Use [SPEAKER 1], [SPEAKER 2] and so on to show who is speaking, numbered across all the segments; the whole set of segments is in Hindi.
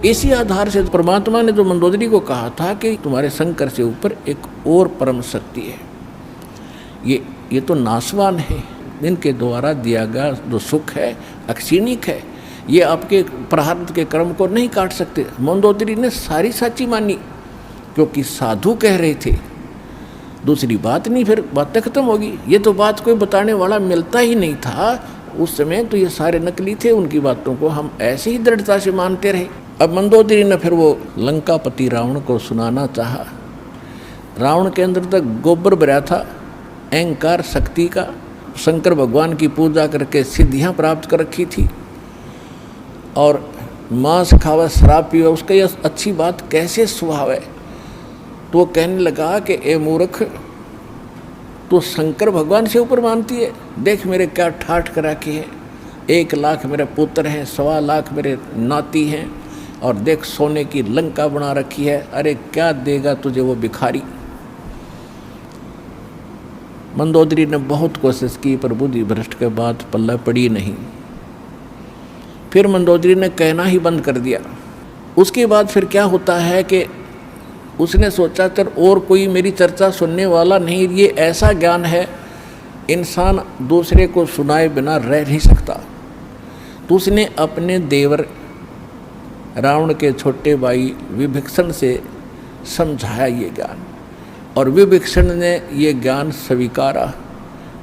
[SPEAKER 1] इसी आधार से परमात्मा ने तो मंदोदरी को कहा था कि तुम्हारे शंकर से ऊपर एक और परम शक्ति है, ये तो नाशवान है, इनके द्वारा दिया गया जो सुख है अक्षीणिक है, ये आपके प्रारब्ध के कर्म को नहीं काट सकते। मंदोदरी ने सारी सच्ची मानी क्योंकि साधु कह रहे थे, दूसरी बात नहीं, फिर बातें खत्म होगी। ये तो बात कोई बताने वाला मिलता ही नहीं था उस समय, तो ये सारे नकली थे, उनकी बातों को हम ऐसे ही दृढ़ता से मानते रहे। अब मंदोदरी ने फिर वो लंकापति रावण को सुनाना चाहा। रावण के अंदर तक गोबर भरा था अहंकार शक्ति का, शंकर भगवान की पूजा करके सिद्धियां प्राप्त कर रखी थी, और मांस खावा शराब पीवा उसका यह अच्छी बात कैसे स्वभाव है। तो वो कहने लगा कि ए मूर्ख, तो शंकर भगवान से ऊपर मानती है, देख मेरे क्या ठाठ करा के है, 1 लाख मेरे पुत्र हैं, 1.25 लाख मेरे नाती हैं, और देख सोने की लंका बना रखी है, अरे क्या देगा तुझे वो भिखारी। मंदोदरी ने बहुत कोशिश की पर बुद्धि भ्रष्ट के बाद पल्ला पड़ी नहीं। फिर मंदोदरी ने कहना ही बंद कर दिया। उसके बाद फिर क्या होता है कि उसने सोचा चल और कोई मेरी चर्चा सुनने वाला नहीं, ये ऐसा ज्ञान है इंसान दूसरे को सुनाए बिना रह नहीं सकता। तो उसने अपने देवर रावण के छोटे भाई विभीषण से समझाया ये ज्ञान, और विभीषण ने ये ज्ञान स्वीकारा,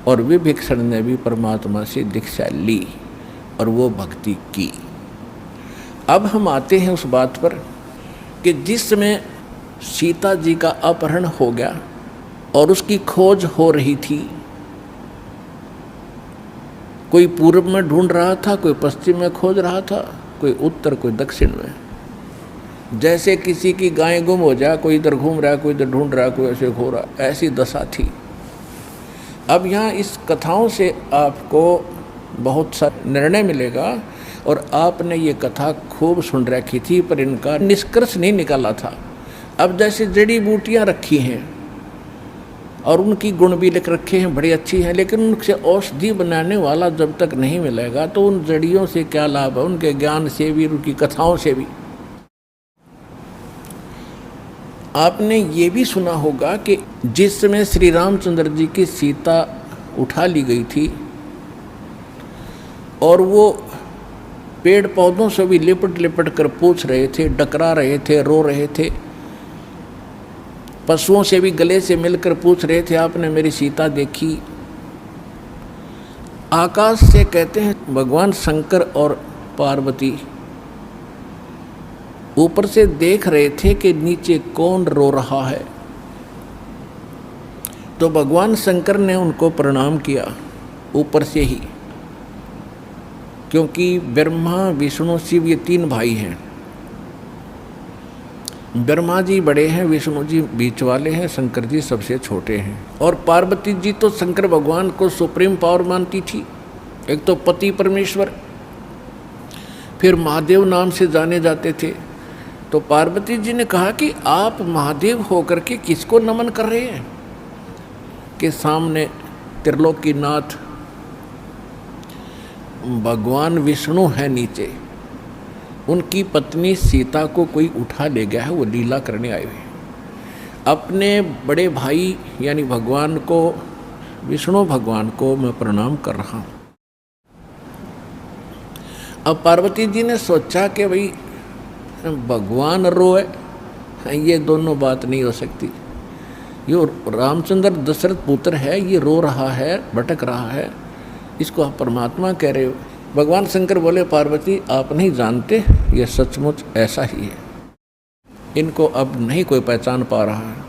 [SPEAKER 1] और विभीषण ने भी परमात्मा से दीक्षा ली और वो भक्ति की। अब हम आते हैं उस बात पर कि जिस समय सीता जी का अपहरण हो गया और उसकी खोज हो रही थी, कोई पूर्व में ढूंढ रहा था, कोई पश्चिम में खोज रहा था, कोई उत्तर कोई दक्षिण में। जैसे किसी की गाय गुम हो जाए, कोई इधर घूम रहा है, कोई इधर ढूंढ रहा है, कोई ऐसे हो रहा, ऐसी दशा थी। अब यहाँ इस कथाओं से आपको बहुत सा निर्णय मिलेगा, और आपने ये कथा खूब सुन रखी थी पर इनका निष्कर्ष नहीं निकाला था। अब जैसे जड़ी बूटियाँ रखी हैं और उनकी गुण भी लिख रखे हैं, बड़ी अच्छी हैं, लेकिन उनसे औषधि बनाने वाला जब तक नहीं मिलेगा तो उन जड़ियों से क्या लाभ है, उनके ज्ञान से भी, उनकी कथाओं से भी। आपने ये भी सुना होगा कि जिस समय श्री रामचंद्र जी की सीता उठा ली गई थी और वो पेड़ पौधों से भी लिपट लिपट कर पूछ रहे थे, डकरा रहे थे, रो रहे थे, पशुओं से भी गले से मिलकर पूछ रहे थे, आपने मेरी सीता देखी। आकाश से कहते हैं भगवान शंकर और पार्वती ऊपर से देख रहे थे कि नीचे कौन रो रहा है। तो भगवान शंकर ने उनको प्रणाम किया ऊपर से ही, क्योंकि ब्रह्मा विष्णु शिव ये 3 भाई हैं। ब्रह्मा जी बड़े हैं, विष्णु जी बीच वाले हैं, शंकर जी सबसे छोटे हैं। और पार्वती जी तो शंकर भगवान को सुप्रीम पावर मानती थी, एक तो पति परमेश्वर, फिर महादेव नाम से जाने जाते थे। तो पार्वती जी ने कहा कि आप महादेव होकर के किसको नमन कर रहे हैं, कि सामने त्रिलोकीनाथ भगवान विष्णु है नीचे, उनकी पत्नी सीता को कोई उठा ले गया है, वो लीला करने आए हुए। अपने बड़े भाई यानी भगवान को, विष्णु भगवान को मैं प्रणाम कर रहा हूँ। अब पार्वती जी ने सोचा कि भाई भगवान रोए, ये दोनों बात नहीं हो सकती। ये रामचंद्र दशरथ पुत्र है, ये रो रहा है, भटक रहा है, इसको आप परमात्मा कह रहे हो। भगवान शंकर बोले पार्वती आप नहीं जानते, ये सचमुच ऐसा ही है, इनको अब नहीं कोई पहचान पा रहा है।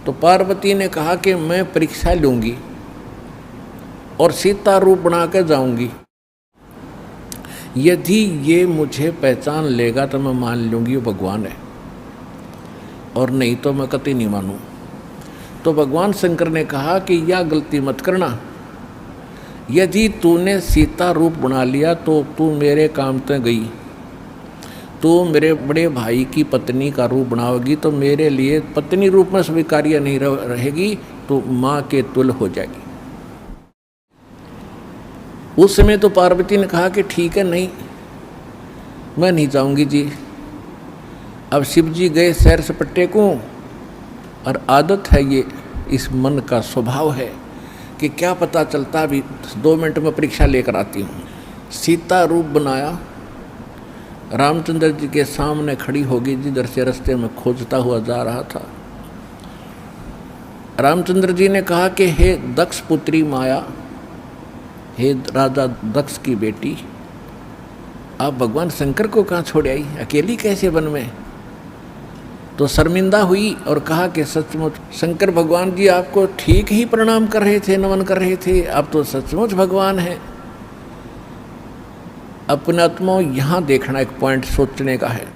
[SPEAKER 1] तो पार्वती ने कहा कि मैं परीक्षा लूँगी और सीता रूप बना कर जाऊँगी, यदि ये मुझे पहचान लेगा तो मैं मान लूँगी वो भगवान है, और नहीं तो मैं कतई नहीं मानूँ। तो भगवान शंकर ने कहा कि यह गलती मत करना, यदि तूने सीता रूप बना लिया तो तू मेरे काम तक गई, तू मेरे बड़े भाई की पत्नी का रूप बनाओगी तो मेरे लिए पत्नी रूप में स्वीकार्य नहीं रहेगी, तो माँ के तुल्य हो जाएगी। उस समय तो पार्वती ने कहा कि ठीक है, नहीं मैं नहीं जाऊंगी जी, अब शिव जी गए सैर सपट्टे को, और आदत है ये, इस मन का स्वभाव है कि क्या पता चलता, अभी 2 मिनट में परीक्षा लेकर आती हूँ। सीता रूप बनाया, रामचंद्र जी के सामने खड़ी होगी, जिधर से रास्ते में खोजता हुआ जा रहा था। रामचंद्र जी ने कहा कि हे दक्ष पुत्री माया, हे राजा दक्ष की बेटी, आप भगवान शंकर को कहाँ छोड़ आई, अकेली कैसे वन में? तो शर्मिंदा हुई और कहा कि सचमुच शंकर भगवान जी आपको ठीक ही प्रणाम कर रहे थे, नमन कर रहे थे, आप तो सचमुच भगवान हैं। अपने आत्मा यहाँ देखना एक पॉइंट सोचने का है।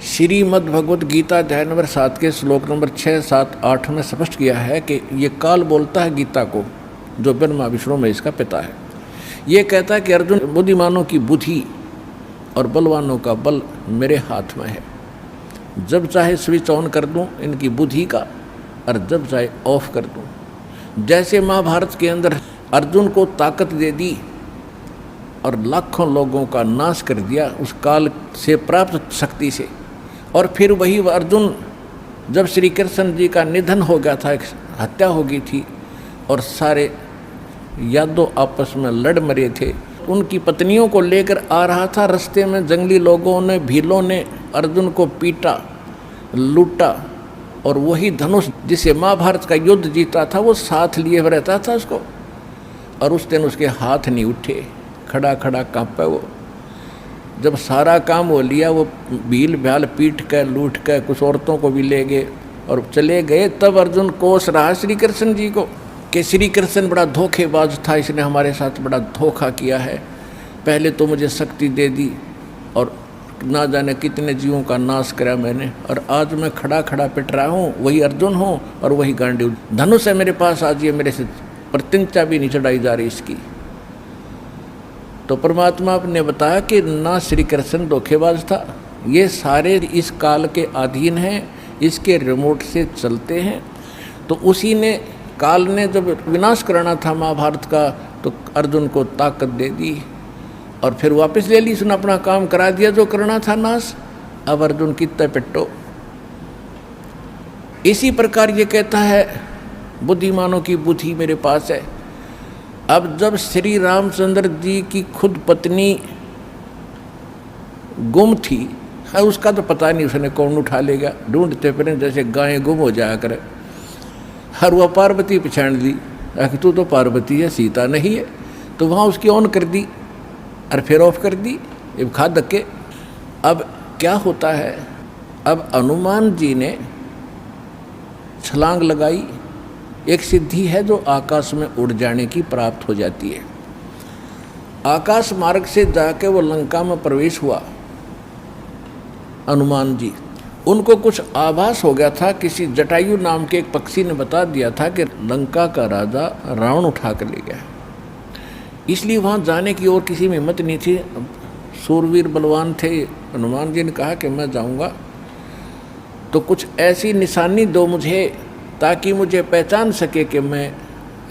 [SPEAKER 1] श्रीमद् भगवत गीता अध्याय नंबर 7 के श्लोक नंबर 6, 7, 8 में स्पष्ट किया है कि ये काल बोलता है गीता को, जो ब्रह्मा विष्णु में इसका पिता है। ये कहता है कि अर्जुन, बुद्धिमानों की बुद्धि और बलवानों का बल मेरे हाथ में है। जब चाहे स्विच ऑन कर दूं इनकी बुद्धि का, और जब चाहे ऑफ कर दूं। जैसे महाभारत के अंदर अर्जुन को ताकत दे दी और लाखों लोगों का नाश कर दिया उस काल से प्राप्त शक्ति से, और फिर वही अर्जुन जब श्री कृष्ण जी का निधन हो गया था, एक हत्या हो गई थी, और सारे यादव आपस में लड़ मरे थे, उनकी पत्नियों को लेकर आ रहा था। रास्ते में जंगली लोगों ने, भीलों ने अर्जुन को पीटा, लूटा, और वही धनुष जिसे महाभारत का युद्ध जीता था वो साथ लिए रहता था उसको, और उस दिन उसके हाथ नहीं उठे, खड़ा खड़ा कांपे वो। जब सारा काम हो लिया, वो भील भ्याल पीट कर लूट कर कुछ औरतों को भी ले गए और चले गए, तब अर्जुन कोस रहा श्री कृष्ण जी को कि श्री कृष्ण बड़ा धोखेबाज था, इसने हमारे साथ बड़ा धोखा किया है। पहले तो मुझे शक्ति दे दी और ना जाने कितने जीवों का नाश करा मैंने, और आज मैं खड़ा खड़ा पिट रहा हूँ, वही अर्जुन हूँ और वही गांडीव धनुष है मेरे पास, आज ये मेरे से प्रतिज्ञा भी नहीं चढ़ाई जा रही इसकी। तो परमात्मा ने बताया कि ना श्री कृष्ण धोखेबाज था, ये सारे इस काल के अधीन हैं, इसके रिमोट से चलते हैं। तो उसी ने, काल ने जब विनाश करना था महाभारत का, तो अर्जुन को ताकत दे दी और फिर वापस ले ली, उसने अपना काम करा दिया जो करना था नाश। अब अर्जुन कितना पिट्टो। इसी प्रकार ये कहता है बुद्धिमानों की बुद्धि मेरे पास है। अब जब श्री रामचंद्र जी की खुद पत्नी गुम थी, है उसका तो पता नहीं उसने कौन उठा लेगा, ढूंढते फिर जैसे गायें गुम हो जाया करे। हर वह पार्वती पहचान ली, तू तो पार्वती है, सीता नहीं है, तो वहाँ उसकी ऑन कर दी और फिर ऑफ कर दी, ये खा धक्के। अब क्या होता है, अब हनुमान जी ने छलांग लगाई, एक सिद्धि है जो आकाश में उड़ जाने की प्राप्त हो जाती है। आकाश मार्ग से जाके वो लंका में प्रवेश हुआ हनुमान जी। उनको कुछ आभास हो गया था, किसी जटायु नाम के एक पक्षी ने बता दिया था कि लंका का राजा रावण उठा कर ले गया, इसलिए वहाँ जाने की और किसी में हिम्मत नहीं थी। सूरवीर बलवान थे, हनुमान जी ने कहा कि मैं जाऊँगा तो कुछ ऐसी निशानी दो मुझे ताकि मुझे पहचान सके कि मैं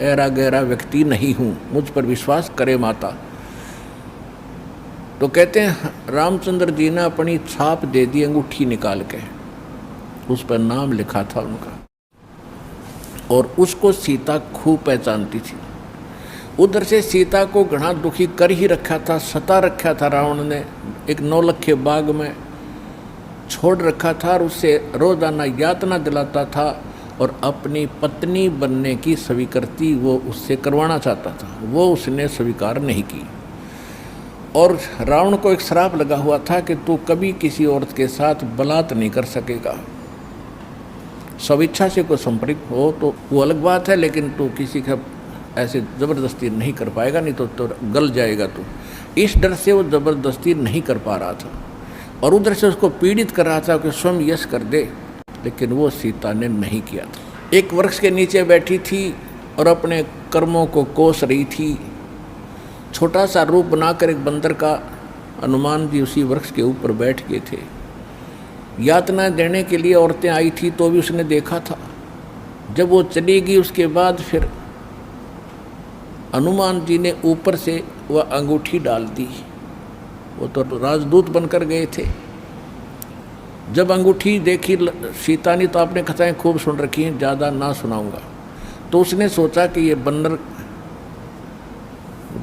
[SPEAKER 1] ऐरा गहरा व्यक्ति नहीं हूँ, मुझ पर विश्वास करे माता। तो कहते हैं रामचंद्र जी ने अपनी छाप दे दी, अंगूठी निकाल के, उस पर नाम लिखा था उनका, और उसको सीता खूब पहचानती थी। उधर से सीता को घना दुखी कर ही रखा था, सता रखा था रावण ने, एक नौलखे बाग में छोड़ रखा था और उससे रोजाना यातना दिलाता था, और अपनी पत्नी बनने की स्वीकृति वो उससे करवाना चाहता था, वो उसने स्वीकार नहीं की। और रावण को एक श्राप लगा हुआ था कि तू कभी किसी औरत के साथ बलात् नहीं कर सकेगा, स्वेच्छा से कोई संपर्क हो तो वो अलग बात है, लेकिन तू किसी का ऐसे ज़बरदस्ती नहीं कर पाएगा, नहीं तो गल जाएगा तू। इस डर से वो ज़बरदस्ती नहीं कर पा रहा था, और उधर से उसको पीड़ित कर रहा था कि स्वयं यश कर दे, लेकिन वो सीता ने नहीं किया था। एक वृक्ष के नीचे बैठी थी और अपने कर्मों को कोस रही थी। छोटा सा रूप बनाकर एक बंदर का हनुमान जी उसी वृक्ष के ऊपर बैठ गए थे। यातना देने के लिए औरतें आई थी तो भी उसने देखा था। जब वो चली गई उसके बाद फिर हनुमान जी ने ऊपर से वह अंगूठी डाल दी। वो तो राजदूत बनकर गए थे, जब अंगूठी देखी सीता ने तो आपने कथाएं खूब सुन रखी हैं, ज़्यादा ना सुनाऊंगा। तो उसने सोचा कि ये बंदर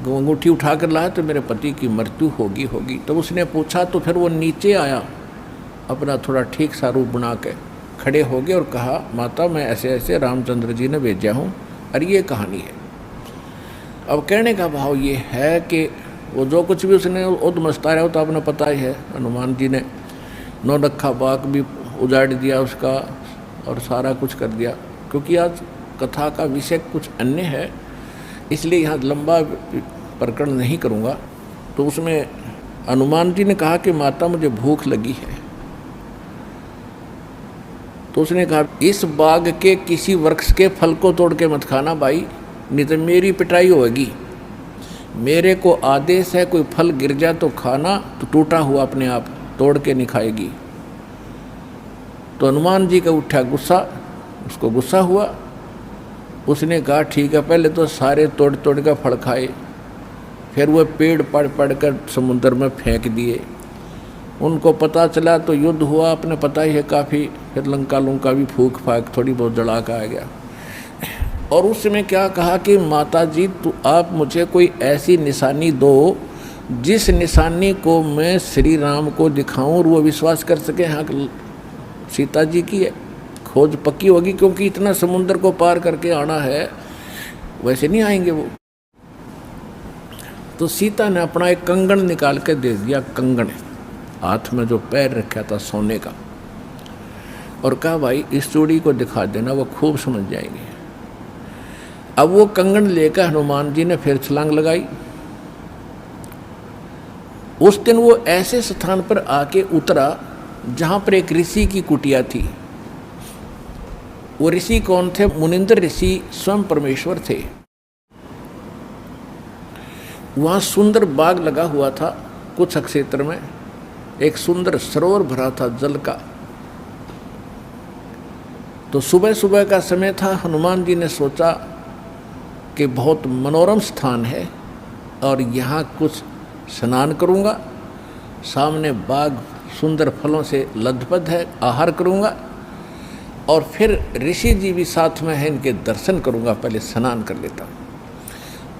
[SPEAKER 1] अंगूठी उठा कर लाया तो मेरे पति की मृत्यु होगी। तो उसने पूछा, तो फिर वो नीचे आया, अपना थोड़ा ठीक सा रूप बना के खड़े हो गए और कहा, माता मैं ऐसे ऐसे रामचंद्र जी ने भेजा हूँ और ये कहानी है। अब कहने का भाव ये है कि वो जो कुछ भी उसने उद्मस्ता रहा हो तो आपने पता ही है, हनुमान जी ने नौलखा बाग भी उजाड़ दिया उसका और सारा कुछ कर दिया। क्योंकि आज कथा का विषय कुछ अन्य है, इसलिए यहाँ लंबा प्रकरण नहीं करूँगा। तो उसमें हनुमान जी ने कहा कि माता मुझे भूख लगी है। तो उसने कहा, इस बाग के किसी वृक्ष के फल को तोड़ के मत खाना भाई, नहीं तो मेरी पिटाई होगी। मेरे को आदेश है, कोई फल गिर जाए तो खाना, तो टूटा हुआ अपने आप तोड़ के नहीं खाएगी। तो हनुमान जी का उठा गुस्सा, उसको गुस्सा हुआ। उसने कहा ठीक है, पहले तो सारे तोड़ तोड़ कर फल खाए, फिर वह पेड़ पड़ कर समुद्र में फेंक दिए। उनको पता चला तो युद्ध हुआ, अपने पता ही है काफ़ी। फिर लंका भी फूक फाक थोड़ी बहुत जला का आ गया। और उस समय क्या कहा कि माता जी तो आप मुझे कोई ऐसी निशानी दो जिस निशानी को मैं श्री राम को दिखाऊं और वो विश्वास कर सके हाँ सीता जी की है, खोज पक्की होगी। क्योंकि इतना समुद्र को पार करके आना है, वैसे नहीं आएंगे वो। तो सीता ने अपना एक कंगन निकाल के दे दिया, कंगन हाथ में जो पैर रखा था सोने का, और कहा भाई इस चूड़ी को दिखा देना, वो खूब समझ जाएंगे। अब वो कंगन लेकर हनुमान जी ने फिर छलांग लगाई। उस दिन वो ऐसे स्थान पर आके उतरा जहां पर एक ऋषि की कुटिया थी। वो ऋषि कौन थे? मुनिंद्र ऋषि स्वयं परमेश्वर थे। वहां सुंदर बाग लगा हुआ था, कुछ क्षेत्र में एक सुंदर सरोवर भरा था जल का। तो सुबह सुबह का समय था। हनुमान जी ने सोचा कि बहुत मनोरम स्थान है और यहाँ कुछ स्नान करूँगा, सामने बाग सुंदर फलों से लदपद है, आहार करूँगा और फिर ऋषि जी भी साथ में हैं, इनके दर्शन करूँगा, पहले स्नान कर लेता हूँ।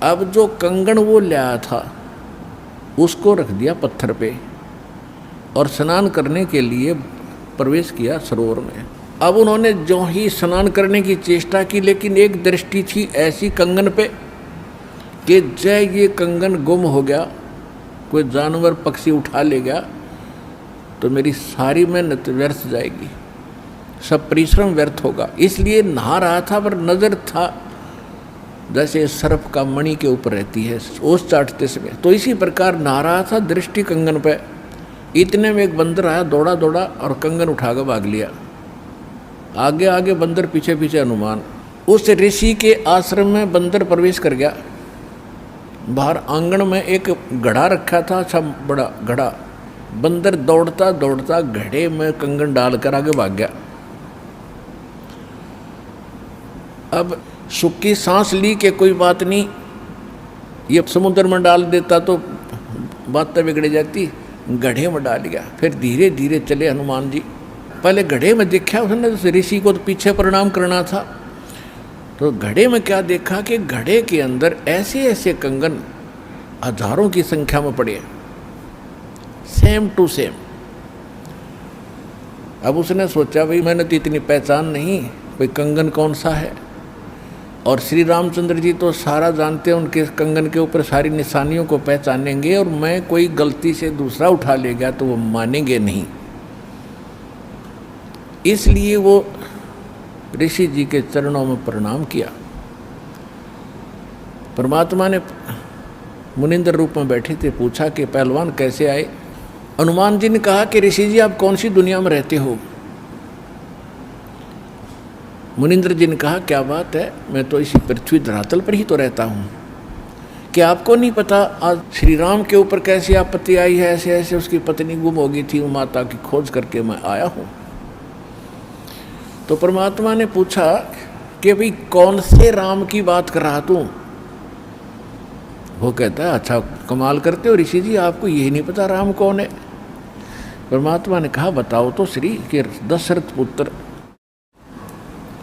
[SPEAKER 1] अब जो कंगन वो लाया था उसको रख दिया पत्थर पे और स्नान करने के लिए प्रवेश किया सरोवर में। अब उन्होंने जो ही स्नान करने की चेष्टा की, लेकिन एक दृष्टि थी ऐसी कंगन पे कि जय ये कंगन गुम हो गया, कोई जानवर पक्षी उठा ले गया तो मेरी सारी मेहनत व्यर्थ जाएगी, सब परिश्रम व्यर्थ होगा। इसलिए नहा रहा था पर नज़र था जैसे सर्प का मणि के ऊपर रहती है ओस चाटते समय, तो इसी प्रकार नहा रहा था, दृष्टि कंगन पे। इतने में एक बंदर आया, दौड़ा दौड़ा और कंगन उठाकर भाग लिया। आगे आगे बंदर, पीछे पीछे हनुमान। उस ऋषि के आश्रम में बंदर प्रवेश कर गया। बाहर आंगन में एक घड़ा रखा था, अच्छा बड़ा घड़ा। बंदर दौड़ता दौड़ता घड़े में कंगन डालकर आगे भाग गया। अब सुक्की सांस ली कि कोई बात नहीं, ये समुद्र में डाल देता तो बात बिगड़ जाती, गड्ढे में डाल गया। फिर धीरे धीरे चले हनुमान जी। पहले घड़े में देखा उसने, ऋषि को तो पीछे प्रणाम करना था, तो घड़े में क्या देखा कि घड़े के अंदर ऐसे ऐसे कंगन हजारों की संख्या में पड़े, सेम टू सेम। अब उसने सोचा भाई मैंने तो इतनी पहचान नहीं, कोई कंगन कौन सा है। और श्री रामचंद्र जी तो सारा जानते हैं, उनके कंगन के ऊपर सारी निशानियों को पहचानेंगे, और मैं कोई गलती से दूसरा उठा ले गया तो वो मानेंगे नहीं। इसलिए वो ऋषि जी के चरणों में प्रणाम किया। परमात्मा ने मुनिंद्र रूप में बैठे थे, पूछा कि पहलवान कैसे आए। हनुमान जी ने कहा कि ऋषि जी आप कौन सी दुनिया में रहते हो। मुनिंद्र जी ने कहा क्या बात है, मैं तो इसी पृथ्वी धरातल पर ही तो रहता हूँ, क्या आपको नहीं पता आज श्री राम के ऊपर कैसी आपत्ति आई है, ऐसे ऐसे उसकी पत्नी गुम हो गई थी, वो माता की खोज करके मैं आया हूँ। तो परमात्मा ने पूछा कि भाई कौन से राम की बात कर रहा तू। वो कहता है अच्छा कमाल करते हो ऋषि जी, आपको यही नहीं पता राम कौन है। परमात्मा ने कहा बताओ तो श्री के दशरथ पुत्र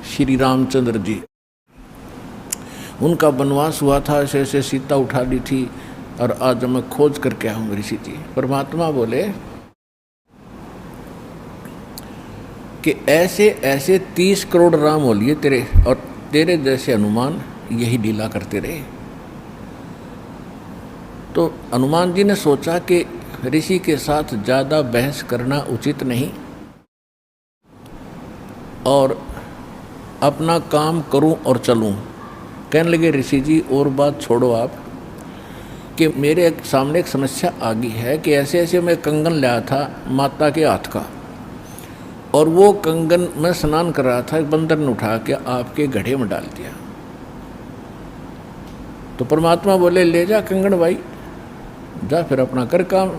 [SPEAKER 1] श्री रामचंद्र जी, उनका वनवास हुआ था, ऐसे ऐसे सीता उठा ली थी और आज मैं खोज करके आया हूँ ऋषि जी। परमात्मा बोले कि ऐसे ऐसे 30 करोड़ राम हो लिए तेरे, और तेरे जैसे हनुमान यही लीला करते रहे। तो हनुमान जी ने सोचा कि ऋषि के साथ ज़्यादा बहस करना उचित नहीं और अपना काम करूं और चलूं। कहने लगे ऋषि जी और बात छोड़ो आप, कि मेरे सामने एक समस्या आ गई है कि ऐसे ऐसे मैं कंगन लाया था माता के हाथ का, और वो कंगन मैं स्नान कर रहा था, बंदर ने उठा के आपके घड़े में डाल दिया। तो परमात्मा बोले ले जा कंगन भाई, जा फिर अपना कर काम,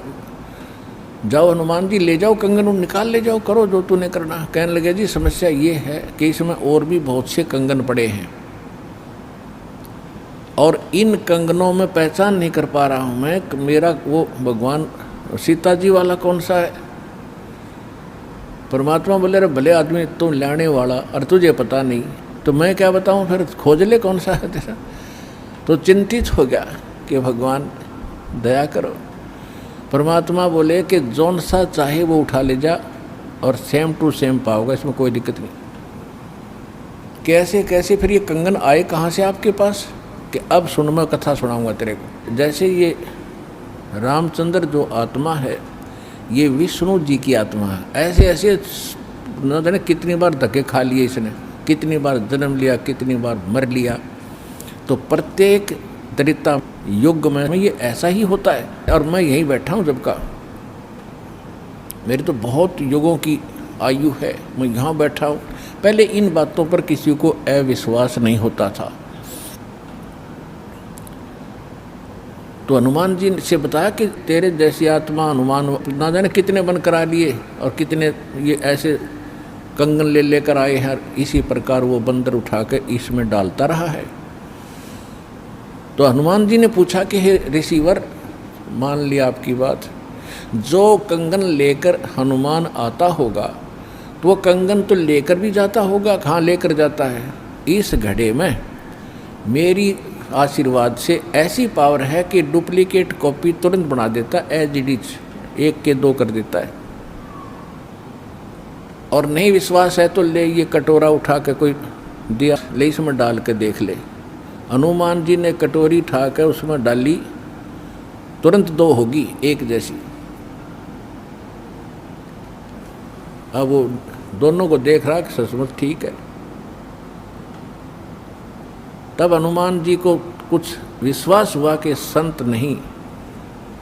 [SPEAKER 1] जाओ हनुमान जी ले जाओ कंगन, निकाल ले जाओ, करो जो तूने करना। कहने लगे जी समस्या ये है कि इसमें और भी बहुत से कंगन पड़े हैं और इन कंगनों में पहचान नहीं कर पा रहा हूँ मैं, मेरा वो भगवान सीता जी वाला कौन सा है। परमात्मा बोले अरे भले आदमी तुम लाने वाला और तुझे पता नहीं तो मैं क्या बताऊँ, फिर खोज ले कौन सा है तेरा। तो चिंतित हो गया कि भगवान दया करो। परमात्मा बोले कि जौन सा चाहे वो उठा ले जा और सेम टू सेम पाओगे, इसमें कोई दिक्कत नहीं। कैसे कैसे फिर ये कंगन आए कहाँ से आपके पास, कि अब सुन मैं कथा सुनाऊंगा तेरे को। जैसे ये रामचंद्र जो आत्मा है ये विष्णु जी की आत्मा है, ऐसे ऐसे न जाने कितनी बार धक्के खा लिए इसने, कितनी बार जन्म लिया, कितनी बार मर लिया। तो प्रत्येक त्रेता युग में ये ऐसा ही होता है। और मैं यहीं बैठा हूँ जब का, मेरी तो बहुत युगों की आयु है, मैं यहाँ बैठा हूँ। पहले इन बातों पर किसी को अविश्वास नहीं होता था। तो हनुमान जी से बताया कि तेरे जैसी आत्मा हनुमान ना जाने कितने बन करा लिए और कितने ये ऐसे कंगन ले लेकर आए हैं, इसी प्रकार वो बंदर उठा के इसमें डालता रहा है। तो हनुमान जी ने पूछा कि हे ऋषिवर, मान लिया आपकी बात, जो कंगन लेकर हनुमान आता होगा तो वो कंगन तो लेकर भी जाता होगा, कहाँ लेकर जाता है, इस घड़े में मेरी आशीर्वाद से ऐसी पावर है कि डुप्लीकेट कॉपी तुरंत बना देता, एज इट इज 1 के 2 कर देता है। और नहीं विश्वास है तो ले ये कटोरा उठा के कोई दिया ले इसमें डाल के देख ले। हनुमान जी ने कटोरी उठा कर उसमें डाली, तुरंत 2 होगी 1 जैसी। अब वो दोनों को देख रहा कि सचमुच ठीक है। तब हनुमान जी को कुछ विश्वास हुआ कि संत नहीं,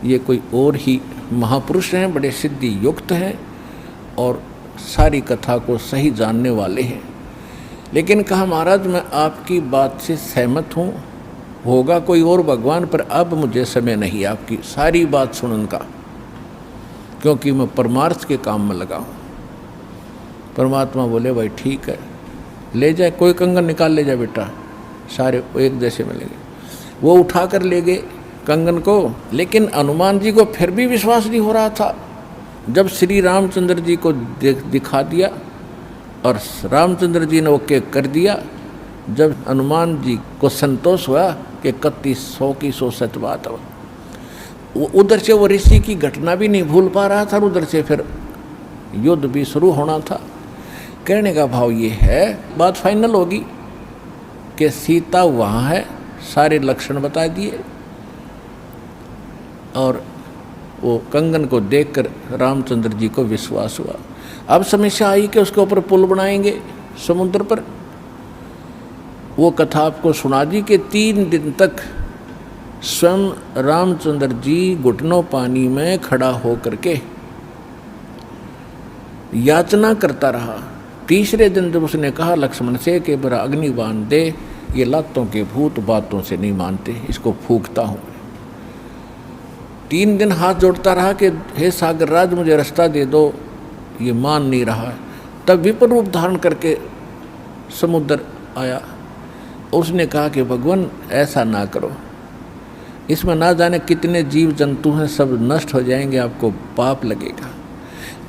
[SPEAKER 1] ये कोई और ही महापुरुष हैं, बड़े सिद्धि युक्त हैं और सारी कथा को सही जानने वाले हैं। लेकिन कहा महाराज मैं आपकी बात से सहमत हूँ, होगा कोई और भगवान, पर अब मुझे समय नहीं आपकी सारी बात सुनने का, क्योंकि मैं परमार्थ के काम में लगा हूँ। परमात्मा बोले भाई ठीक है, ले जाए, कोई कंगन निकाल ले जाए बेटा, सारे एक जैसे मिलेंगे। वो उठा कर ले गए कंगन को। लेकिन हनुमान जी को फिर भी विश्वास नहीं हो रहा था। जब श्री रामचंद्र जी को दिखा दिया और रामचंद्र जी ने ओके कर दिया, जब हनुमान जी को संतोष हुआ कि 3100 की 100 सच बात है, वो उधर से वो ऋषि की घटना भी नहीं भूल पा रहा था, उधर से फिर युद्ध भी शुरू होना था। कहने का भाव ये है, बात फाइनल होगी कि सीता वहाँ है, सारे लक्षण बता दिए, और वो कंगन को देखकर रामचंद्र जी को विश्वास हुआ। अब समस्या आई कि उसके ऊपर पुल बनाएंगे समुद्र पर। वो कथा आपको सुना दी कि 3 दिन तक स्वयं रामचंद्र जी घुटनों पानी में खड़ा होकर के याचना करता रहा। तीसरे दिन जब उसने कहा लक्ष्मण से कि मेरा अग्नि बांध दे, ये लातों के भूत बातों से नहीं मानते, इसको फूंकता हूँ। 3 दिन हाथ जोड़ता रहा कि हे सागर राज मुझे रास्ता दे दो, ये मान नहीं रहा है। तब विपर रूप धारण करके समुद्र आया। उसने कहा कि भगवान ऐसा ना करो, इसमें ना जाने कितने जीव जंतु हैं, सब नष्ट हो जाएंगे, आपको पाप लगेगा।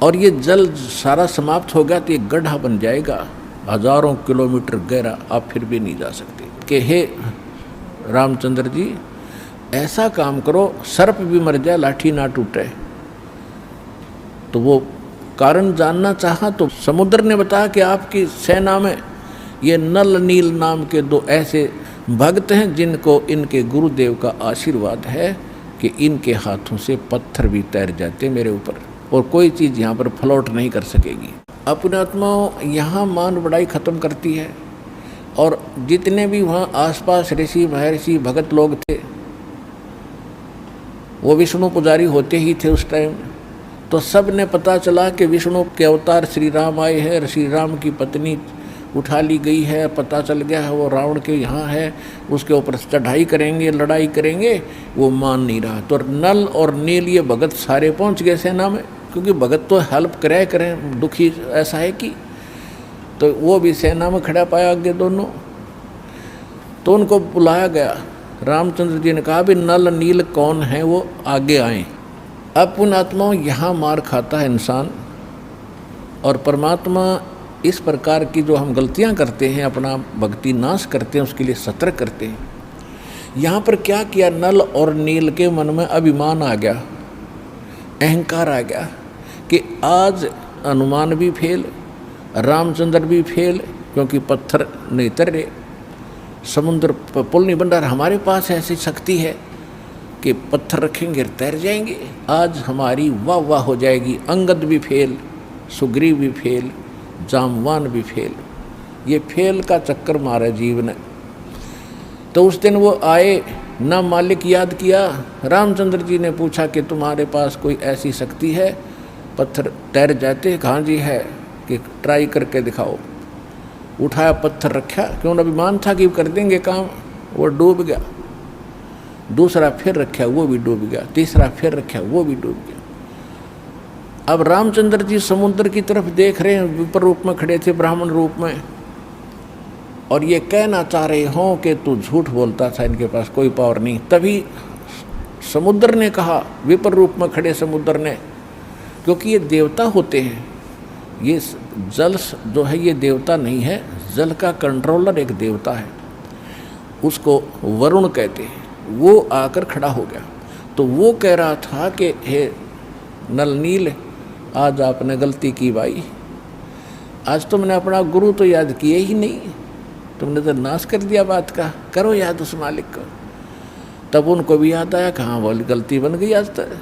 [SPEAKER 1] और ये जल सारा समाप्त हो गया तो ये गड्ढा बन जाएगा, हजारों किलोमीटर गहरा, आप फिर भी नहीं जा सकते। कि हे रामचंद्र जी, ऐसा काम करो सर्प भी मर जाए लाठी ना टूटे। तो वो कारण जानना चाहा तो समुद्र ने बताया कि आपकी सेना में ये नल नील नाम के 2 ऐसे भक्त हैं जिनको इनके गुरुदेव का आशीर्वाद है कि इनके हाथों से पत्थर भी तैर जाते मेरे ऊपर और कोई चीज़ यहाँ पर फ्लोट नहीं कर सकेगी। अपने आत्माओं यहाँ मान बढ़ाई खत्म करती है। और जितने भी वहाँ आसपास ऋषि महर्षि भगत लोग थे, वो विष्णु पुजारी होते ही थे उस टाइम। तो सब ने पता चला कि विष्णु के अवतार श्री राम आए हैं, श्री राम की पत्नी उठा ली गई है, पता चल गया है वो रावण के यहाँ है, उसके ऊपर चढ़ाई करेंगे, लड़ाई करेंगे। वो मान नहीं रहा। तो नल और नील ये भगत सारे पहुँच गए सेना में, क्योंकि भगत तो हेल्प करें, दुखी ऐसा है कि। तो वो भी सेना में खड़ा पाया आगे दोनों। तो उनको बुलाया गया। रामचंद्र जी ने कहा भी नल नील कौन है, वो आगे आए। अब पुण्यात्माओं यहाँ मार खाता है इंसान, और परमात्मा इस प्रकार की जो हम गलतियाँ करते हैं, अपना भक्ति नाश करते हैं, उसके लिए सतर्क करते हैं। यहाँ पर क्या किया, नल और नील के मन में अभिमान आ गया, अहंकार आ गया कि आज हनुमान भी फेल, रामचंद्र भी फेल, क्योंकि पत्थर नहीं तर रहे, समुद्र पर पुल नहीं बन रहा। हमारे पास ऐसी शक्ति है कि पत्थर रखेंगे तैर जाएंगे, आज हमारी वाह वाह हो जाएगी। अंगद भी फेल, सुग्रीव भी फेल, जामवान भी फेल, ये फेल का चक्कर मारा जीव ने। तो उस दिन वो आए, ना मालिक याद किया। रामचंद्र जी ने पूछा कि तुम्हारे पास कोई ऐसी शक्ति है पत्थर तैर जाते? कहाँ जी है, कि ट्राई करके दिखाओ। उठाया, पत्थर रखा, क्यों अभिमान था कि कर देंगे काम, वो डूब गया। दूसरा फिर रखा, वो भी डूब गया। तीसरा फिर रखा, वो भी डूब गया। अब रामचंद्र जी समुद्र की तरफ देख रहे हैं, विपर रूप में खड़े थे, ब्राह्मण रूप में, और ये कहना चाह रहे हों कि तू झूठ बोलता था, इनके पास कोई पावर नहीं। तभी समुद्र ने कहा, विपर रूप में खड़े समुद्र ने, क्योंकि ये देवता होते हैं, ये जल जो है ये देवता नहीं है, जल का कंट्रोलर एक देवता है, उसको वरुण कहते हैं। वो आकर खड़ा हो गया। तो वो कह रहा था कि हे नल नील, आज आपने गलती की भाई, आज तुमने अपना गुरु तो याद किए ही नहीं, तुमने तो नाश कर दिया बात का, करो याद उस मालिक को। तब उनको भी याद आया, कहाँ बोल गलती बन गई आज तक।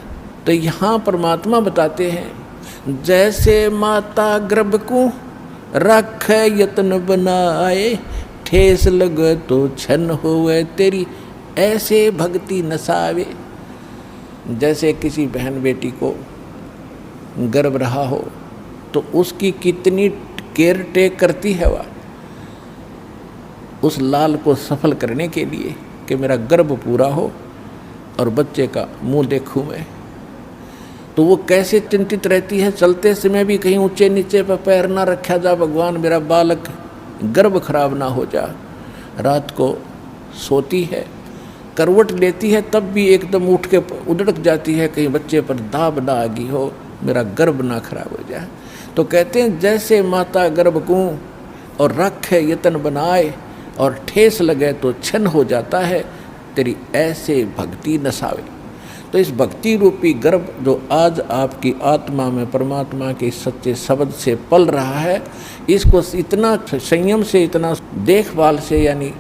[SPEAKER 1] तो यहाँ परमात्मा बताते हैं, जैसे माता गर्भ को रख यत्न बनाए, ठेस लगे तो छन होवे तेरी ऐसे भक्ति नसावे। जैसे किसी बहन बेटी को गर्भ रहा हो तो उसकी कितनी केयर टेक करती है वह उस लाल को सफल करने के लिए कि मेरा गर्भ पूरा हो और बच्चे का मुंह देखूं मैं। तो वो कैसे चिंतित रहती है, चलते समय भी कहीं ऊंचे नीचे पर पैर ना रखा जा, भगवान मेरा बालक गर्भ खराब ना हो जा। रात को सोती है, करवट लेती है, तब भी एकदम उठ के उधड़क जाती है, कहीं बच्चे पर दाब ना आ गई हो, मेरा गर्भ ना खराब हो जाए। तो कहते हैं जैसे माता गर्भ को और रखे यतन बनाए और ठेस लगे तो छन हो जाता है, तेरी ऐसे भक्ति नसावे। तो इस भक्ति रूपी गर्भ जो आज आपकी आत्मा में परमात्मा के सच्चे शब्द से पल रहा है, इसको इतना संयम से, इतना देखभाल से, यानी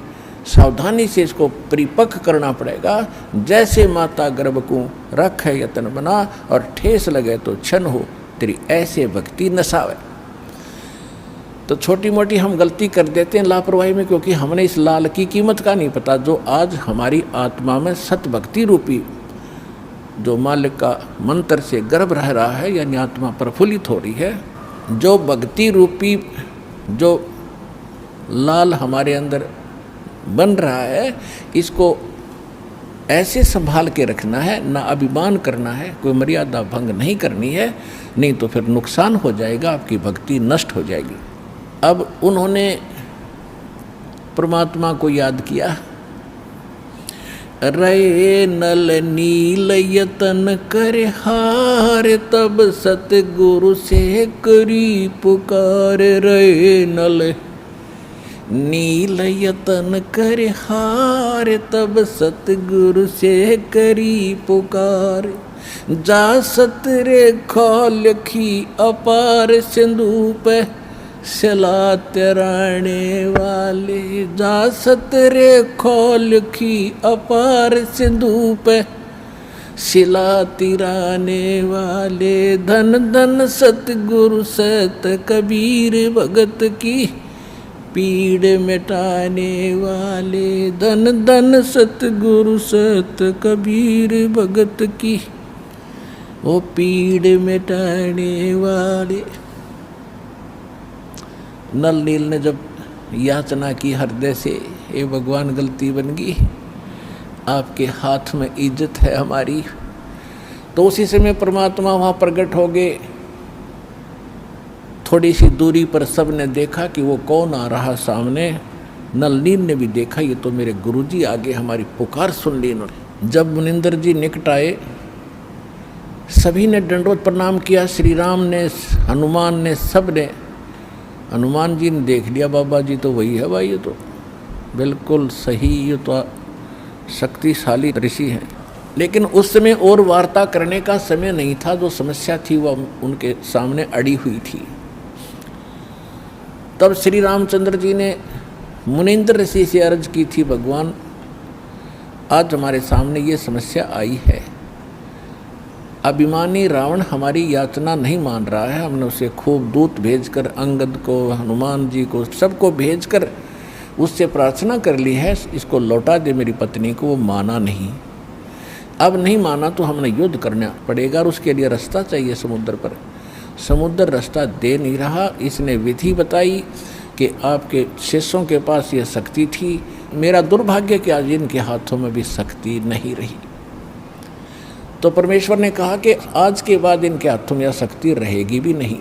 [SPEAKER 1] सावधानी से इसको परिपक्व करना पड़ेगा। जैसे माता गर्भ को रख है यतन बना और ठेस लगे तो छन हो, तेरी ऐसे भक्ति नसावे। तो छोटी मोटी हम गलती कर देते हैं लापरवाही में, क्योंकि हमने इस लाल की कीमत का नहीं पता, जो आज हमारी आत्मा में सत भक्ति रूपी जो मालिक का मंत्र से गर्भ रह रहा है, यानी आत्मा प्रफुल्लित हो रही है, जो भक्ति रूपी जो लाल हमारे अंदर बन रहा है, इसको ऐसे संभाल के रखना है, ना अभिमान करना है, कोई मर्यादा भंग नहीं करनी है, नहीं तो फिर नुकसान हो जाएगा, आपकी भक्ति नष्ट हो जाएगी। अब उन्होंने परमात्मा को याद किया रहे नल नील यतन कर हार, तब सतगुरु से करी पुकार। रहे नल नील यतन कर हार, तब सतगुरु से करी पुकार। जा सतरे खोलखी अपार, सिंधु पे सिला तिराने वाले। जा सतरे खोलखी अपार, सिंधु पे सिला तिराने वाले। धन धन सतगुरु सत कबीर, भगत की पीड़ मिटाने वाले। धन धन सतगुरु सत कबीर, भगत की वो पीड़ मिटाने वाले। नल नील ने जब याचना की हृदय से, हे भगवान गलती बन गई, आपके हाथ में इज्जत है हमारी, तो उसी समय परमात्मा वहाँ प्रकट हो गए। थोड़ी सी दूरी पर सब ने देखा कि वो कौन आ रहा सामने। नल नील ने भी देखा, ये तो मेरे गुरुजी आगे, हमारी पुकार सुन ली इन्होंने। जब मुनिंदर जी निकट आए, सभी ने दंडवत प्रणाम किया। श्री राम ने, हनुमान ने, सब ने। हनुमान जी ने देख लिया, बाबा जी तो वही है भाई, ये तो बिल्कुल सही, ये तो शक्तिशाली ऋषि हैं। लेकिन उस समय और वार्ता करने का समय नहीं था। जो समस्या थी वह उनके सामने अड़ी हुई थी। तब श्री रामचंद्र जी ने मुनिंद्र ऋषि से अर्ज की थी, भगवान आज हमारे सामने ये समस्या आई है। अभिमानी रावण हमारी याचना नहीं मान रहा है। हमने उसे खूब दूत भेजकर, अंगद को, हनुमान जी को, सबको भेजकर उससे प्रार्थना कर ली है, इसको लौटा दे मेरी पत्नी को। वो माना नहीं। अब नहीं माना तो हमने युद्ध करना पड़ेगा और उसके लिए रास्ता चाहिए समुद्र पर। समुद्र रास्ता दे नहीं रहा। इसने विधि बताई कि आपके शिष्यों के पास यह शक्ति थी। मेरा दुर्भाग्य कि आज इनके हाथों में भी शक्ति नहीं रही। तो परमेश्वर ने कहा कि आज के बाद इनके हाथों में यह शक्ति रहेगी भी नहीं।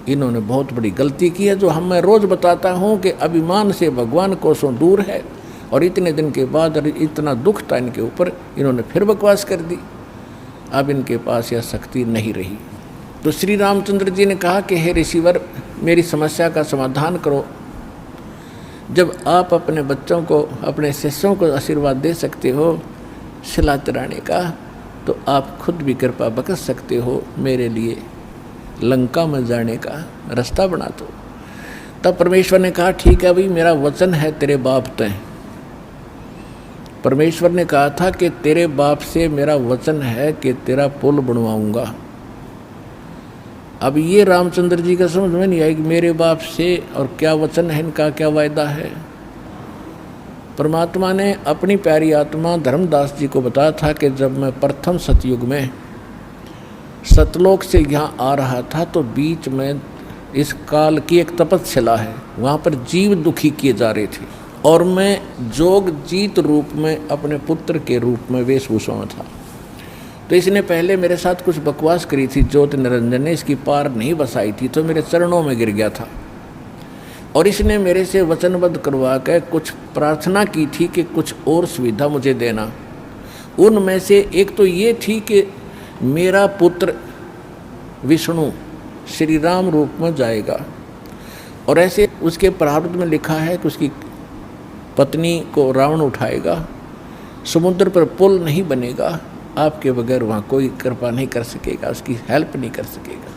[SPEAKER 1] इन्होंने बहुत बड़ी गलती की है, जो हम मैं रोज़ बताता हूँ कि अभिमान से भगवान कोसों दूर है। और इतने दिन के बाद इतना दुख था इनके ऊपर, इन्होंने फिर बकवास कर दी। अब इनके पास यह शक्ति नहीं रही। तो श्री रामचंद्र जी ने कहा कि हे ऋषिवर, मेरी समस्या का समाधान करो। जब आप अपने बच्चों को, अपने शिष्यों को आशीर्वाद दे सकते हो सिला तिराने का, तो आप खुद भी कृपा बख्श सकते हो मेरे लिए लंका में जाने का रास्ता बना दो। तब परमेश्वर ने कहा ठीक है भाई, मेरा वचन है तेरे बाप तय। परमेश्वर ने कहा था कि तेरे बाप से मेरा वचन है कि तेरा पुल बनवाऊंगा। अब ये रामचंद्र जी का समझ में नहीं आई कि मेरे बाप से और क्या वचन है इनका, क्या वायदा है। परमात्मा ने अपनी प्यारी आत्मा धर्मदास जी को बताया था कि जब मैं प्रथम सतयुग में सतलोक से यहाँ आ रहा था तो बीच में इस काल की एक तपस्या है, वहाँ पर जीव दुखी किए जा रहे थे और मैं जोग जीत रूप में अपने पुत्र के रूप में वेशभूषा में था। तो इसने पहले मेरे साथ कुछ बकवास करी थी, ज्योति निरंजन ने इसकी पार नहीं बसाई थी, तो मेरे चरणों में गिर गया था। और इसने मेरे से वचनबद्ध करवा कर कुछ प्रार्थना की थी कि कुछ और सुविधा मुझे देना। उनमें से एक तो ये थी कि मेरा पुत्र विष्णु श्री राम रूप में जाएगा, और ऐसे उसके प्रारब्ध में लिखा है कि उसकी पत्नी को रावण उठाएगा, समुद्र पर पुल नहीं बनेगा, आपके बगैर वहाँ कोई कृपा नहीं कर सकेगा, उसकी हेल्प नहीं कर सकेगा।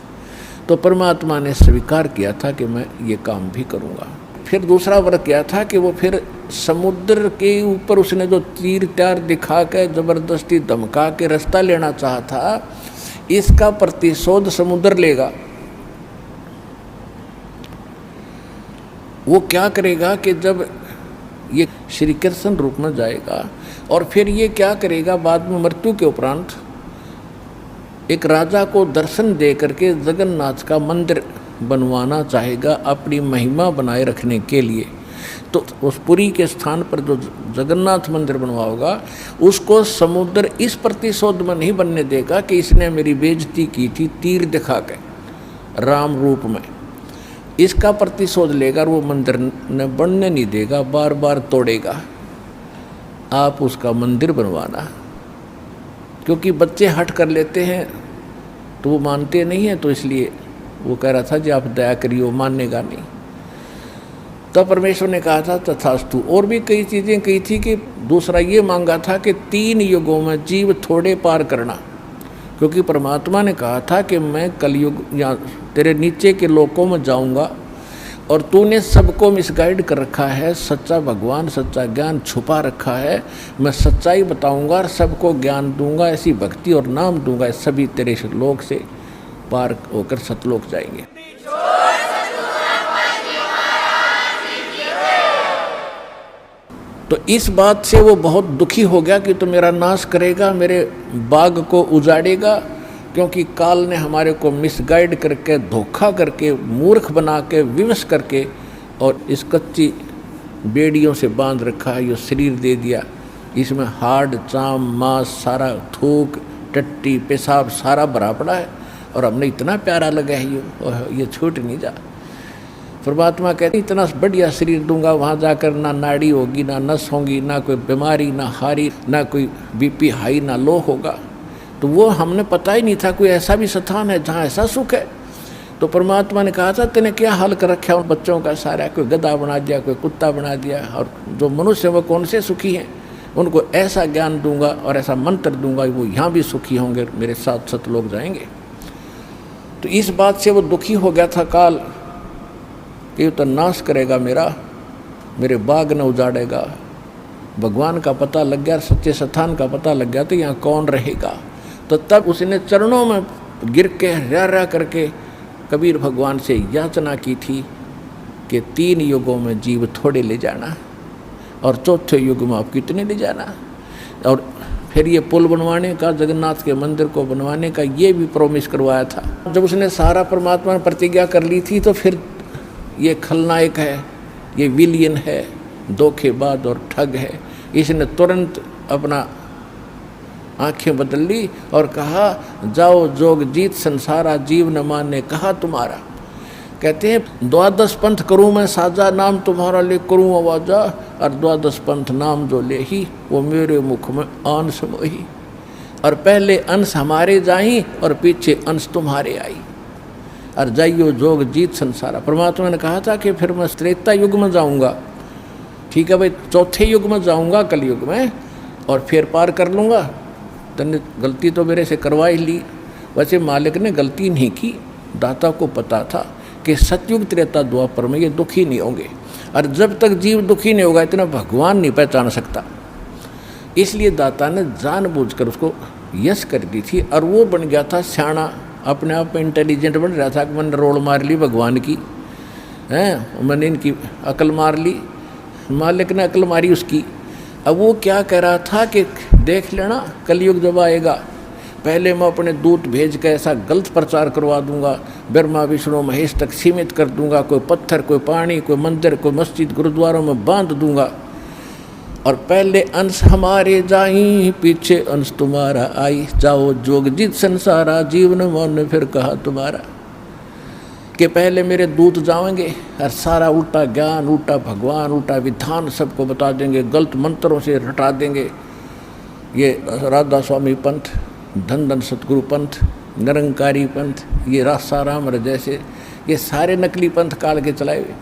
[SPEAKER 1] तो परमात्मा ने स्वीकार किया था कि मैं ये काम भी करूँगा। फिर दूसरा वर्ग क्या था कि वो फिर समुद्र के ऊपर उसने जो तीर त्यार दिखा के ज़बरदस्ती धमका के रास्ता लेना चाहा था, इसका प्रतिशोध समुद्र लेगा। वो क्या करेगा कि जब ये श्री कृष्ण रूप में जाएगा और फिर ये क्या करेगा, बाद में मृत्यु के उपरांत एक राजा को दर्शन दे करके जगन्नाथ का मंदिर बनवाना चाहेगा अपनी महिमा बनाए रखने के लिए। तो उस पुरी के स्थान पर जो जगन्नाथ मंदिर बनवाओगा उसको समुद्र इस प्रतिशोध में नहीं बनने देगा कि इसने मेरी बेइज्जती की थी तीर दिखा के राम रूप में। इसका प्रतिशोध लेगा और वो मंदिर न बनने नहीं देगा, बार बार तोड़ेगा। आप उसका मंदिर बनवाना। क्योंकि बच्चे हट कर लेते हैं तो वो मानते नहीं हैं, तो इसलिए वो कह रहा था जी आप दया करिए, वो मानेगा नहीं। तब परमेश्वर ने कहा था तथास्तु। और भी कई चीज़ें कही थी कि दूसरा ये मांगा था कि 3 युगों में जीव थोड़े पार करना। क्योंकि परमात्मा ने कहा था कि मैं कलयुग या तेरे नीचे के लोकों में जाऊंगा और तूने सबको मिसगाइड कर रखा है, सच्चा भगवान सच्चा ज्ञान छुपा रखा है, मैं सच्चाई बताऊंगा और सबको ज्ञान दूंगा, ऐसी भक्ति और नाम दूंगा, सभी तेरे लोक से पार होकर सतलोक जाएंगे। तो इस बात से वो बहुत दुखी हो गया कि तो मेरा नाश करेगा, मेरे बाग को उजाड़ेगा, क्योंकि काल ने हमारे को मिसगाइड करके, धोखा करके, मूर्ख बना के, विवश करके और इस कच्ची बेड़ियों से बांध रखा है। ये शरीर दे दिया, इसमें हाड़ चाम मांस सारा, थूक टट्टी पेशाब सारा भरा पड़ा है और हमने इतना प्यारा लगा है ये छूट नहीं जा। परमात्मा कहते इतना बढ़िया शरीर दूंगा, वहाँ जाकर ना नाड़ी होगी, ना नस होगी, ना कोई बीमारी, ना हारी, ना कोई बीपी हाई, ना लो होगा। तो वो हमने पता ही नहीं था कोई ऐसा भी स्थान है जहाँ ऐसा सुख है। तो परमात्मा ने कहा था तेने क्या हाल कर रखा उन बच्चों का सारा, कोई गधा बना दिया, कोई कुत्ता बना दिया, और जो मनुष्य वो कौन से सुखी हैं, उनको ऐसा ज्ञान दूंगा और ऐसा मंत्र दूंगा वो यहाँ भी सुखी होंगे, मेरे साथ सतलोक जाएंगे। तो इस बात से वो दुखी हो गया था काल कि तो नाश करेगा मेरे बाग न उजाड़ेगा। भगवान का पता लग गया, सच्चे स्थान का पता लग गया तो यहाँ कौन रहेगा। तो तब उसने चरणों में गिर के रा करके कबीर भगवान से याचना की थी कि 3 युगों में जीव थोड़े ले जाना और चौथे युग में आप कितने ले जाना। और फिर ये पुल बनवाने का, जगन्नाथ के मंदिर को बनवाने का ये भी प्रॉमिस करवाया था। जब उसने सारा परमात्मा ने प्रतिज्ञा कर ली थी तो फिर ये खलनायक है, ये विलियन है, धोखेबाज और ठग है, इसने तुरंत अपना आंखें बदल ली और कहा जाओ जोग जीत संसारा, जीव न माने कहा तुम्हारा। कहते हैं 12 पंथ करूँ मैं साजा, नाम तुम्हारा ले करूँ आवाजा, और 12 पंथ नाम जो ले ही वो मेरे मुख में अंश मोही। और पहले अंश हमारे जाई और पीछे अंश तुम्हारे आई, और जाइयो जोग जीत संसारा। परमात्मा ने कहा था कि फिर मैं त्रेता युग में जाऊंगा, ठीक है भाई, चौथे युग में जाऊंगा कलयुग में और फिर पार कर लूँगा। तूने गलती तो मेरे से करवा ही ली। वैसे मालिक ने गलती नहीं की, दाता को पता था कि सतयुग त्रेता द्वापर में ये दुखी नहीं होंगे, और जब तक जीव दुखी नहीं होगा इतना भगवान नहीं पहचान सकता। इसलिए दाता ने जानबूझकर उसको यश कर दी थी, और वो बन गया था सियाणा, अपने आप में इंटेलिजेंट बन रहा था कि मैंने रोल मार ली भगवान की, हैं मैंने इनकी अकल मार ली, मालिक ने अकल मारी उसकी। अब वो क्या कह रहा था कि देख लेना कलयुग जब आएगा, पहले मैं अपने दूत भेज कर ऐसा गलत प्रचार करवा दूंगा, ब्रह्मा विष्णु महेश तक सीमित कर दूंगा, कोई पत्थर कोई पानी कोई मंदिर कोई मस्जिद गुरुद्वारों में बांध दूंगा, और पहले अंश हमारे जाई पीछे अंश तुम्हारा आई, जाओ जोग जीत संसारा, जीवन मन फिर कहा तुम्हारा। कि पहले मेरे दूत जाएंगे और सारा उल्टा ज्ञान, उल्टा भगवान, उल्टा विधान सबको बता देंगे, गलत मंत्रों से रटा देंगे। ये राधा स्वामी पंथ, धन धन सतगुरु पंथ, निरंकारी पंथ, ये रासाराम जैसे ये सारे नकली पंथ काल के चलाए हुए।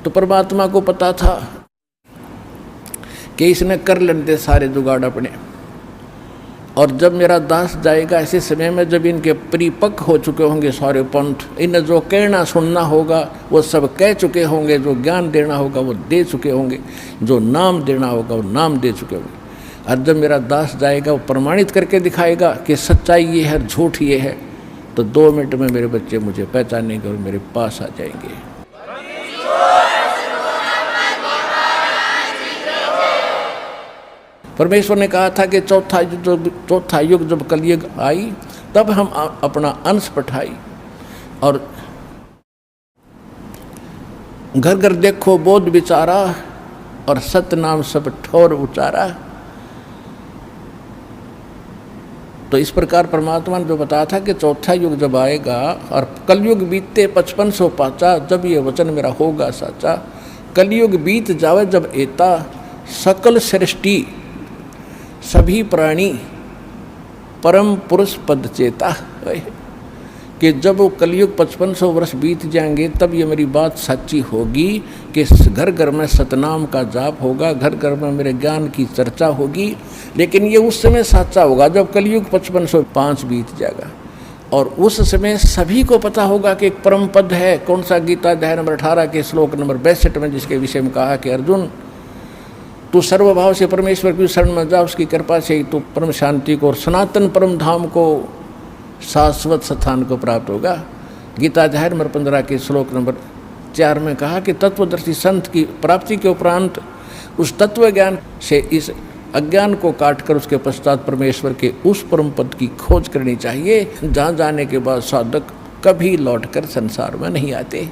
[SPEAKER 1] तो परमात्मा को पता था कि इसने कर लेते सारे जुगाड़ अपने, और जब मेरा दास जाएगा ऐसे समय में जब इनके परिपक्व हो चुके होंगे सारे पंथ, इन्हें जो कहना सुनना होगा वो सब कह चुके होंगे, जो ज्ञान देना होगा वो दे चुके होंगे, जो नाम देना होगा वो नाम दे चुके होंगे। और जब मेरा दास जाएगा वो प्रमाणित करके दिखाएगा कि सच्चाई ये है, झूठ ये है, तो 2 मिनट में मेरे बच्चे मुझे पहचानेंगे और मेरे पास आ जाएंगे। परमेश्वर ने कहा था कि चौथा युग जब कलयुग आई तब हम अपना अंश पठाई, और घर घर देखो बोध विचारा, और सत्य नाम सब ठोर उचारा। तो इस प्रकार परमात्मा ने जो बताया था कि चौथा युग जब आएगा और कलयुग बीतते 5500 पाचा, जब ये वचन मेरा होगा साचा। कलयुग बीत जावे जब एता, सकल सृष्टि सभी प्राणी परम पुरुष पद चेता, कि जब वो कलयुग 5500 वर्ष बीत जाएंगे तब ये मेरी बात सच्ची होगी कि घर घर में सतनाम का जाप होगा, घर घर में मेरे ज्ञान की चर्चा होगी। लेकिन ये उस समय सच्चा होगा जब कलयुग 5505 बीत जाएगा, और उस समय सभी को पता होगा कि एक परम पद है। कौन सा? गीता अध्याय नंबर 18 के श्लोक नंबर 62 में, जिसके विषय में कहा कि अर्जुन तू सर्वभाव से परमेश्वर की शरण में जा, उसकी कृपा से तू परम शांति को और सनातन परम धाम को, शाश्वत स्थान को प्राप्त होगा। गीता अध्याय नंबर 15 के श्लोक नंबर 4 में कहा कि तत्वदर्शी संत की प्राप्ति के उपरांत उस तत्व ज्ञान से इस अज्ञान को काटकर उसके पश्चात परमेश्वर के उस परम पद की खोज करनी चाहिए, जहाँ जाने के बाद साधक कभी लौटकर संसार में नहीं आते।